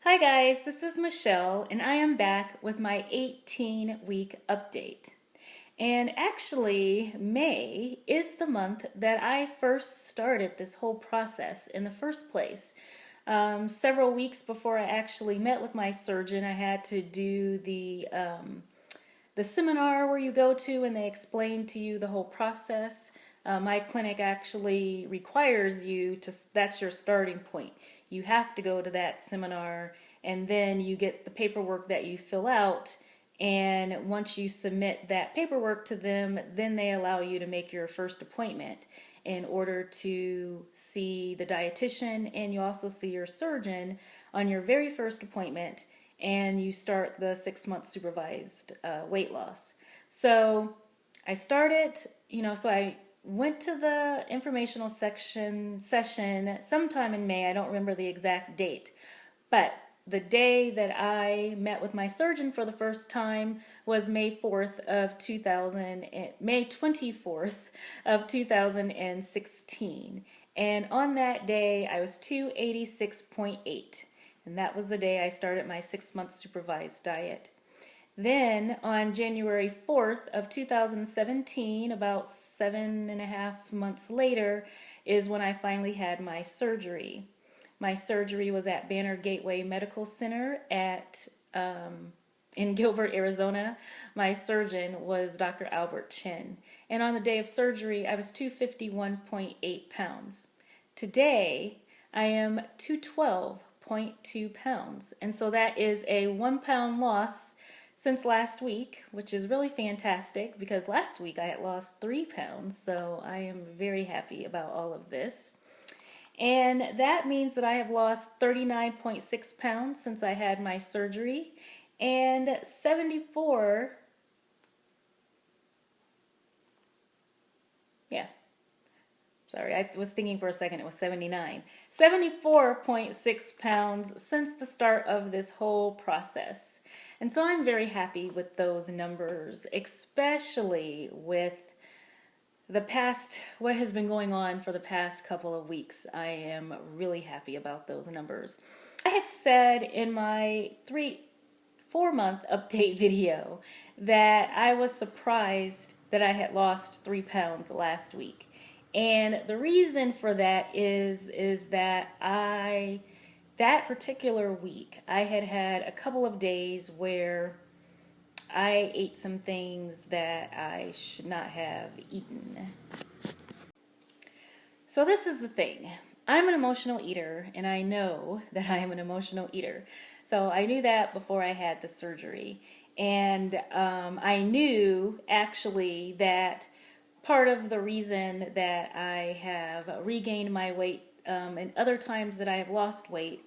Hi guys, this is Michelle and I am back with my 18-week update. And actually, May is the month that I first started this whole process in the first place. Several weeks before I actually met with my surgeon, I had to do the seminar where you go to and they explain to you the whole process. My clinic actually requires you to, that's your starting point. You have to go to that seminar and then you get the paperwork that you fill out, and once you submit that paperwork to them, then they allow you to make your first appointment in order to see the dietitian, and you also see your surgeon on your very first appointment, and you start the 6-month supervised weight loss. So I started, so I went to the informational session sometime in May. I don't remember the exact date, but the day that I met with my surgeon for the first time was May 24th of 2016. And on that day, I was 286.8. And that was the day I started my 6-month supervised diet. Then on January 4th of 2017, about 7.5 months later, is when I finally had my surgery. My surgery was at Banner Gateway Medical Center in Gilbert, Arizona. My surgeon was Dr. Albert Chin. And on the day of surgery, I was 251.8 pounds. Today, I am 212.2 pounds. And so that is a 1 pound loss since last week, which is really fantastic because last week I had lost 3 pounds. So I am very happy about all of this. And that means that I have lost 39.6 pounds since I had my surgery, and 74, sorry, I was thinking for a second it was 79. 74.6 pounds since the start of this whole process. And so I'm very happy with those numbers, especially with what has been going on for the past couple of weeks. I am really happy about those numbers. I had said in my 4-month update video that I was surprised that I had lost 3 pounds last week. And the reason for that is that that particular week, I had a couple of days where I ate some things that I should not have eaten. So this is the thing. I'm an emotional eater, and I know that I am an emotional eater. So I knew that before I had the surgery. And I knew actually that part of the reason that I have regained my weight and other times that I have lost weight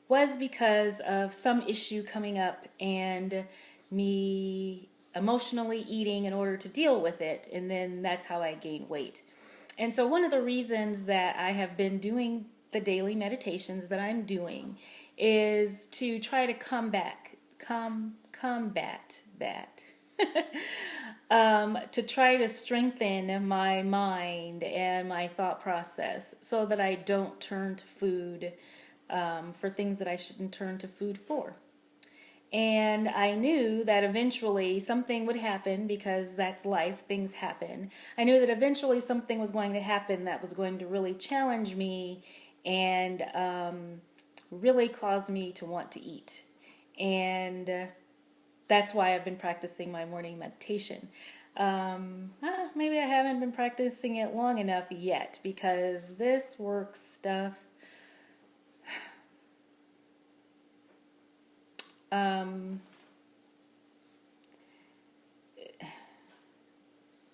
was because of some issue coming up and me emotionally eating in order to deal with it, and then that's how I gained weight. And so one of the reasons that I have been doing the daily meditations that I'm doing is to try to combat that. To try to strengthen my mind and my thought process so that I don't turn to food for things that I shouldn't turn to food for. And I knew that eventually something would happen because that's life, things happen. I knew that eventually something was going to happen that was going to really challenge me and really cause me to want to eat. And that's why I've been practicing my morning meditation. Maybe I haven't been practicing it long enough yet because this work stuff,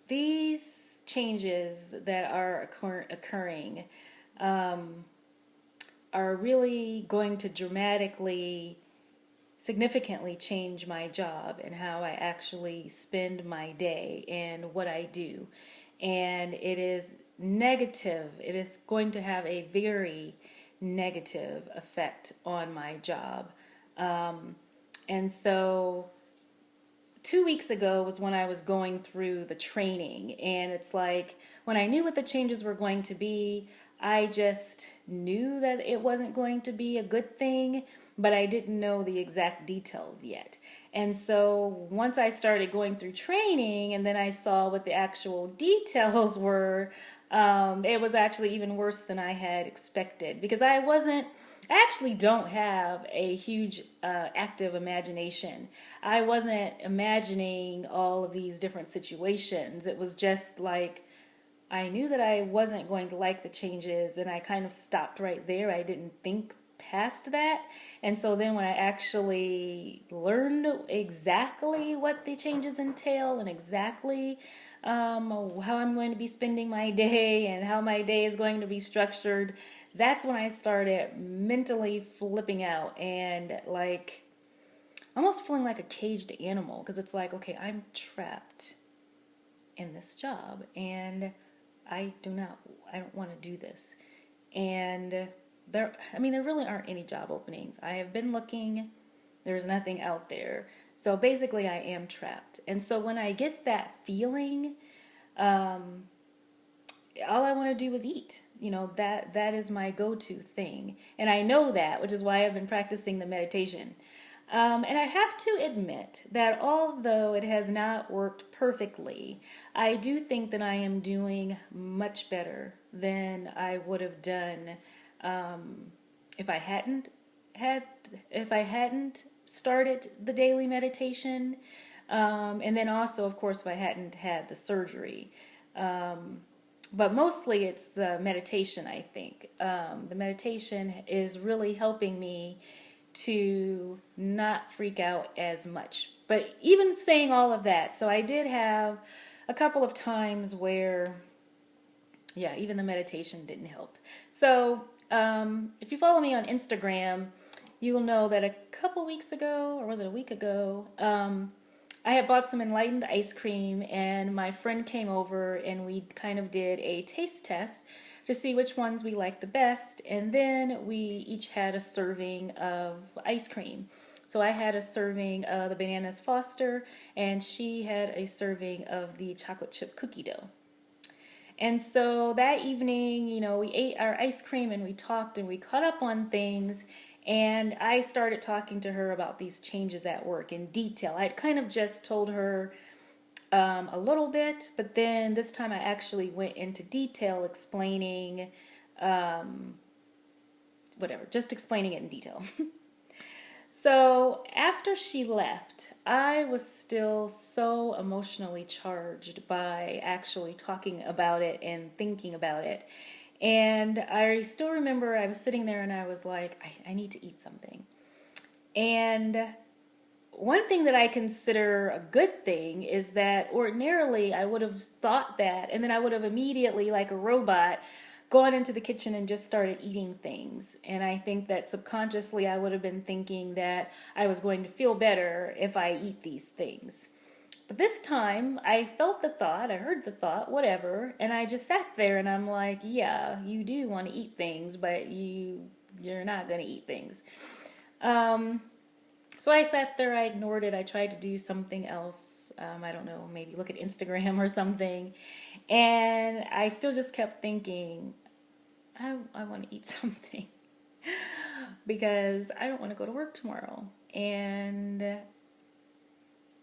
these changes that are occurring are really going to significantly change my job and how I actually spend my day and what I do. And it is negative. It is going to have a very negative effect on my job. And so 2 weeks ago was when I was going through the training, and it's like when I knew what the changes were going to be, I just knew that it wasn't going to be a good thing, but I didn't know the exact details yet. And so once I started going through training and then I saw what the actual details were, it was actually even worse than I had expected because I actually don't have a huge active imagination. I wasn't imagining all of these different situations. It was just like I knew that I wasn't going to like the changes and I kind of stopped right there. I didn't think past that. And so then when I actually learned exactly what the changes entail and exactly how I'm going to be spending my day and how my day is going to be structured, that's when I started mentally flipping out and like almost feeling like a caged animal because it's like, okay, I'm trapped in this job and I don't want to do this. And there really aren't any job openings. I have been looking, there's nothing out there. So basically I am trapped. And so when I get that feeling, all I want to do is eat. That is my go-to thing. And I know that, which is why I've been practicing the meditation. And I have to admit that although it has not worked perfectly, I do think that I am doing much better than I would have done if I hadn't started the daily meditation, and then also, of course, if I hadn't had the surgery. But mostly it's the meditation, I think. The meditation is really helping me to not freak out as much. But even saying all of that, so I did have a couple of times where, yeah, even the meditation didn't help. So if you follow me on Instagram, you will know that a couple weeks ago, or was it a week ago, I had bought some Enlightened ice cream and my friend came over and we kind of did a taste test to see which ones we liked the best, and then we each had a serving of ice cream. So I had a serving of the Bananas Foster and she had a serving of the chocolate chip cookie dough. And so that evening, we ate our ice cream and we talked and we caught up on things. And I started talking to her about these changes at work in detail. I'd kind of just told her a little bit, but then this time I actually went into detail explaining, just explaining it in detail. So after she left, I was still so emotionally charged by actually talking about it and thinking about it. And I still remember I was sitting there and I was like, I need to eat something. And one thing that I consider a good thing is that ordinarily I would have thought that, and then I would have immediately, like a robot, gone into the kitchen and just started eating things. And I think that subconsciously I would have been thinking that I was going to feel better if I eat these things. But this time I felt the thought, I heard the thought, whatever, and I just sat there and I'm like, yeah, you do want to eat things, but you're not going to eat things. So I sat there, I ignored it, I tried to do something else, I don't know, maybe look at Instagram or something, and I still just kept thinking, I want to eat something, because I don't want to go to work tomorrow, and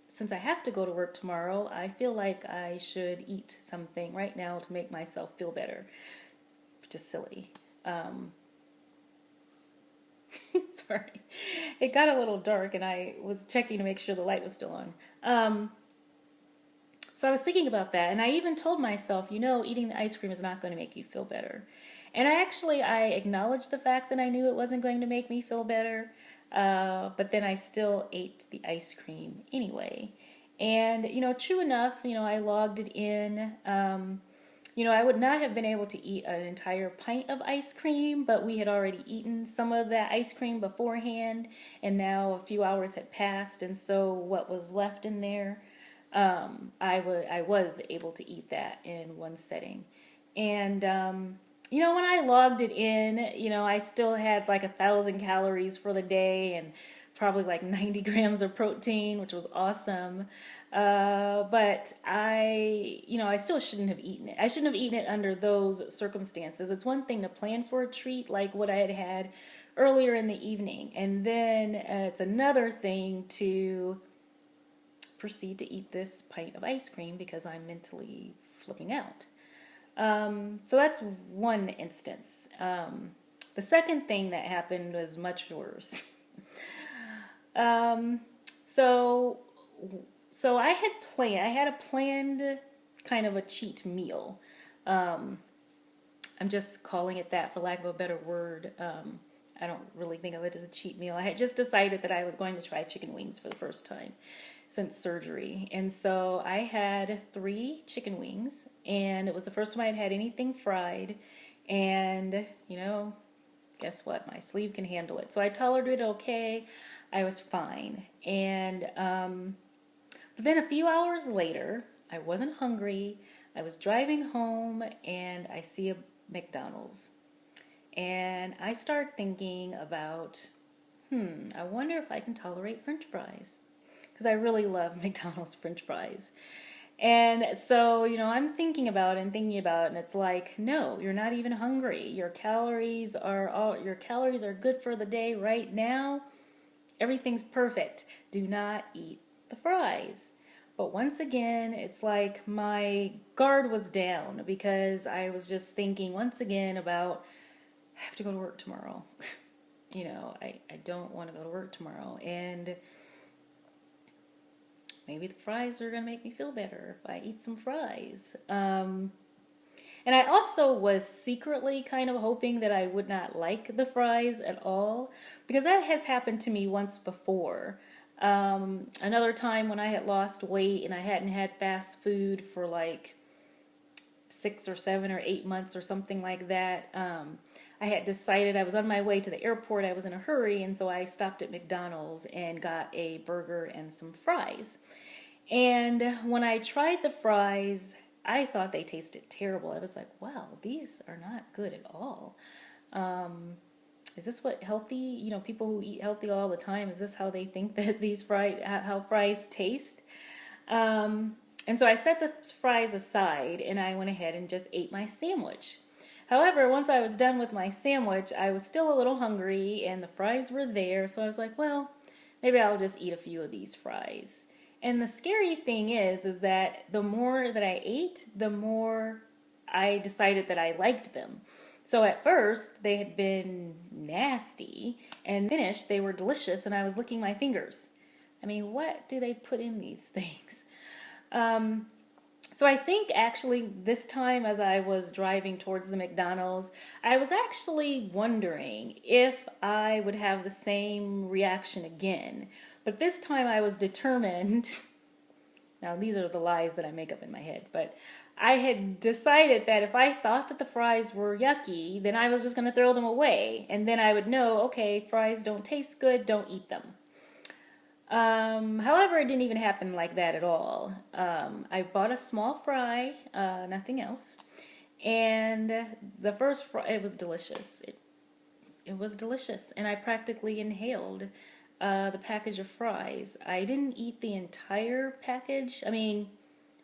since I have to go to work tomorrow, I feel like I should eat something right now to make myself feel better, which is silly. Sorry. It got a little dark and I was checking to make sure the light was still on. So I was thinking about that and I even told myself, eating the ice cream is not going to make you feel better. And I acknowledged the fact that I knew it wasn't going to make me feel better, but then I still ate the ice cream anyway. And, true enough, I logged it in. I would not have been able to eat an entire pint of ice cream, but we had already eaten some of that ice cream beforehand, and now a few hours had passed, and so what was left in there, I was able to eat that in one setting. And, when I logged it in, I still had like 1,000 calories for the day and probably like 90 grams of protein, which was awesome. But I still shouldn't have eaten it. I shouldn't have eaten it under those circumstances. It's one thing to plan for a treat like what I had earlier in the evening. And then it's another thing to proceed to eat this pint of ice cream because I'm mentally flipping out. So that's one instance. The second thing that happened was much worse. So I had a planned kind of a cheat meal. I'm just calling it that for lack of a better word. I don't really think of it as a cheat meal. I had just decided that I was going to try chicken wings for the first time since surgery. And so I had 3 chicken wings, and it was the first time I had had anything fried. And, guess what? My sleeve can handle it. So I tolerated it okay. I was fine. And but then a few hours later, I wasn't hungry. I was driving home, and I see a McDonald's. And I start thinking about, I wonder if I can tolerate French fries. Because I really love McDonald's French fries. And so, I'm thinking about it, and it's like, no, you're not even hungry. Your calories are good for the day right now. Everything's perfect. Do not eat the fries. But once again, it's like my guard was down because I was just thinking once again about, I have to go to work tomorrow. I don't want to go to work tomorrow. And maybe the fries are going to make me feel better if I eat some fries. And I also was secretly kind of hoping that I would not like the fries at all, because that has happened to me once before. Another time when I had lost weight and I hadn't had fast food for like 6 or 7 or 8 months or something like that. I had decided I was on my way to the airport. I was in a hurry, and so I stopped at McDonald's and got a burger and some fries. And when I tried the fries, I thought they tasted terrible. I was like, wow, these are not good at all. Is this what healthy, people who eat healthy all the time, is this how they think that how fries taste? And so I set the fries aside, and I went ahead and just ate my sandwich. However, once I was done with my sandwich, I was still a little hungry, and the fries were there, so I was like, well, maybe I'll just eat a few of these fries. And the scary thing is that the more that I ate, the more I decided that I liked them. So at first, they had been nasty, and finished, they were delicious, and I was licking my fingers. I mean, what do they put in these things? So I think actually this time as I was driving towards the McDonald's, I was actually wondering if I would have the same reaction again. But this time I was determined, now these are the lies that I make up in my head, but I had decided that if I thought that the fries were yucky, then I was just going to throw them away. And then I would know, okay, fries don't taste good, don't eat them. However, it didn't even happen like that at all. I bought a small fry, nothing else. And the first fry, it was delicious. It was delicious. And I practically inhaled the package of fries. I didn't eat the entire package. I mean,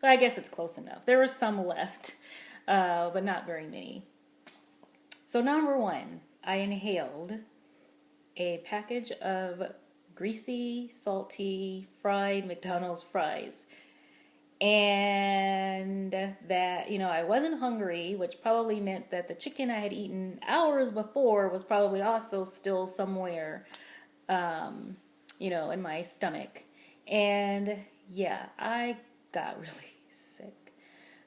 I guess it's close enough. There was some left, but not very many. So number 1, I inhaled a package of greasy, salty, fried McDonald's fries. And that, I wasn't hungry, which probably meant that the chicken I had eaten hours before was probably also still somewhere, in my stomach. And yeah, I got really sick.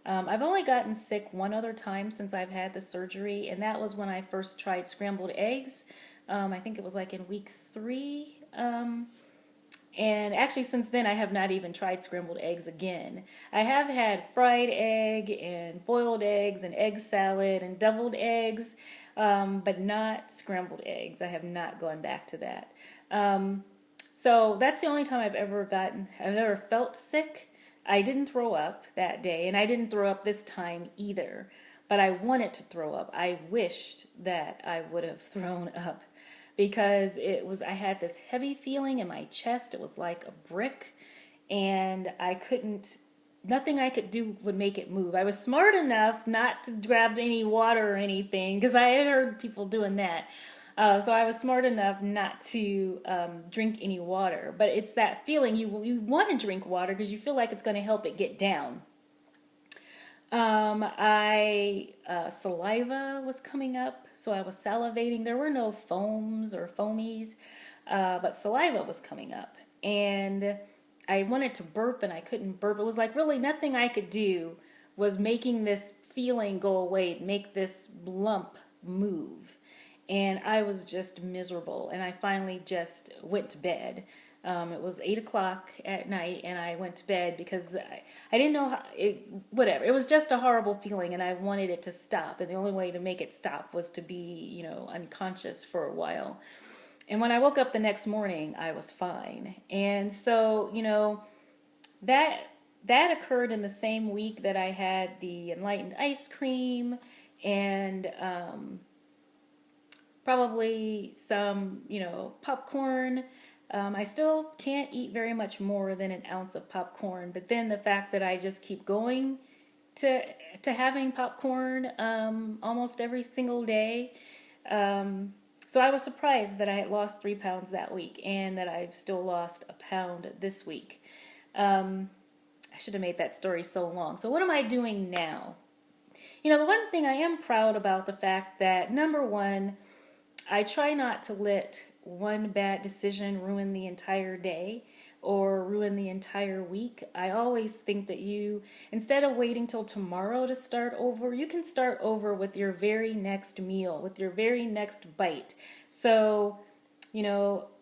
I've only gotten sick one other time since I've had the surgery, and that was when I first tried scrambled eggs. I think it was like in week 3. And actually since then I have not even tried scrambled eggs again. I have had fried egg and boiled eggs and egg salad and deviled eggs, but not scrambled eggs. I have not gone back to that. So that's the only time I've ever felt sick. I didn't throw up that day, and I didn't throw up this time either, but I wanted to throw up. I wished that I would have thrown up, because I had this heavy feeling in my chest. It was like a brick, and nothing I could do would make it move. I was smart enough not to grab any water or anything, because I had heard people doing that. So I was smart enough not to drink any water. But it's that feeling you want to drink water because you feel like it's going to help it get down. Saliva was coming up, so I was salivating. There were no foams or foamies, but saliva was coming up. And I wanted to burp and I couldn't burp. It was like really nothing I could do was making this feeling go away, make this lump move. And I was just miserable. And I finally just went to bed. It was 8 o'clock at night, and I went to bed because I didn't know how, whatever. It was just a horrible feeling, and I wanted it to stop. And the only way to make it stop was to be, unconscious for a while. And when I woke up the next morning, I was fine. And so, that occurred in the same week that I had the enlightened ice cream and probably some, popcorn. I still can't eat very much more than an ounce of popcorn, but then the fact that I just keep going to having popcorn almost every single day. So I was surprised that I had lost 3 pounds that week and that I've still lost a pound this week. I should have made that story so long. So what am I doing now? The one thing I am proud about the fact that, number one, I try not to let one bad decision ruin the entire day or ruin the entire week. I always think that instead of waiting till tomorrow to start over, you can start over with your very next meal, with your very next bite. So,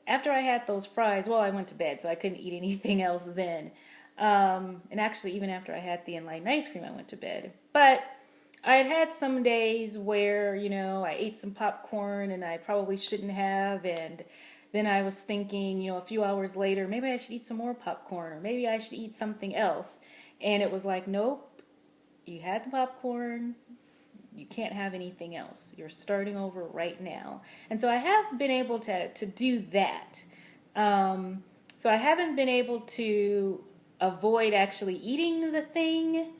after I had those fries, well, I went to bed, so I couldn't eat anything else then. And actually, even after I had the enlightened ice cream, I went to bed. But I had some days where, I ate some popcorn and I probably shouldn't have. And then I was thinking, a few hours later, maybe I should eat some more popcorn or maybe I should eat something else. And it was like, nope, you had the popcorn. You can't have anything else. You're starting over right now. And so I have been able to do that. So I haven't been able to avoid actually eating the thing,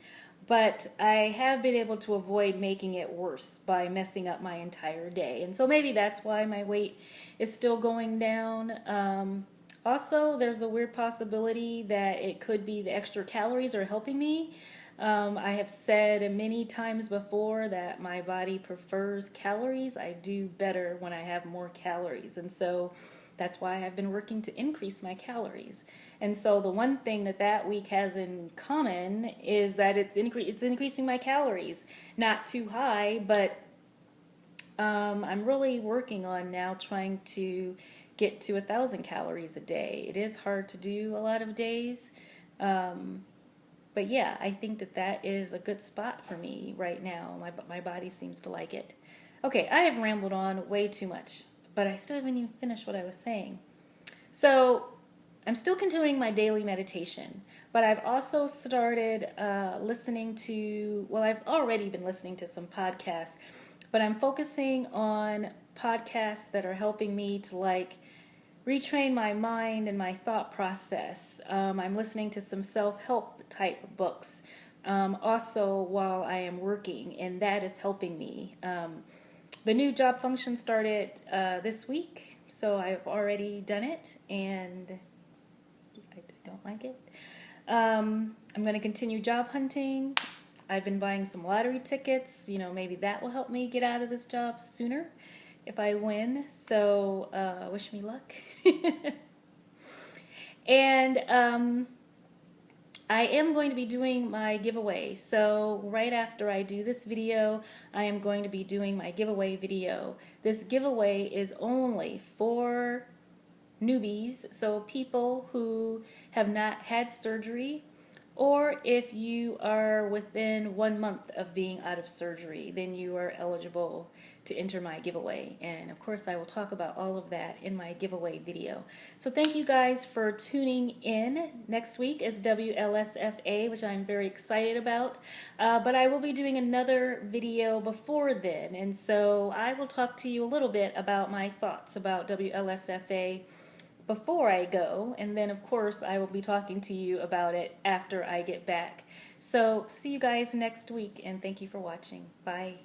but I have been able to avoid making it worse by messing up my entire day. And so maybe that's why my weight is still going down. Also, there's a weird possibility that it could be the extra calories are helping me. I have said many times before that my body prefers calories. I do better when I have more calories. And so that's why I've been working to increase my calories. And so the one thing that week has in common is that it's increasing my calories. Not too high, but I'm really working on now trying to get to 1,000 calories a day. It is hard to do a lot of days. But yeah, I think that is a good spot for me right now. My body seems to like it. Okay, I have rambled on way too much, but I still haven't even finished what I was saying. So I'm still continuing my daily meditation, but I've also started listening to, well, I've already been listening to some podcasts, but I'm focusing on podcasts that are helping me to retrain my mind and my thought process. I'm listening to some self-help type books also while I am working, and that is helping me. The new job function started this week, so I've already done it, and I don't like it. I'm going to continue job hunting. I've been buying some lottery tickets. Maybe that will help me get out of this job sooner if I win. So wish me luck. And I am going to be doing my giveaway. So right after I do this video, I am going to be doing my giveaway video. This giveaway is only for newbies, so people who have not had surgery, or if you are within 1 month of being out of surgery, then you are eligible to enter my giveaway. And of course I will talk about all of that in my giveaway video. So thank you guys for tuning in. Next week is WLSFA, which I'm very excited about, but I will be doing another video before then, and so I will talk to you a little bit about my thoughts about WLSFA before I go, and then of course I will be talking to you about it after I get back. So see you guys next week, and thank you for watching. Bye.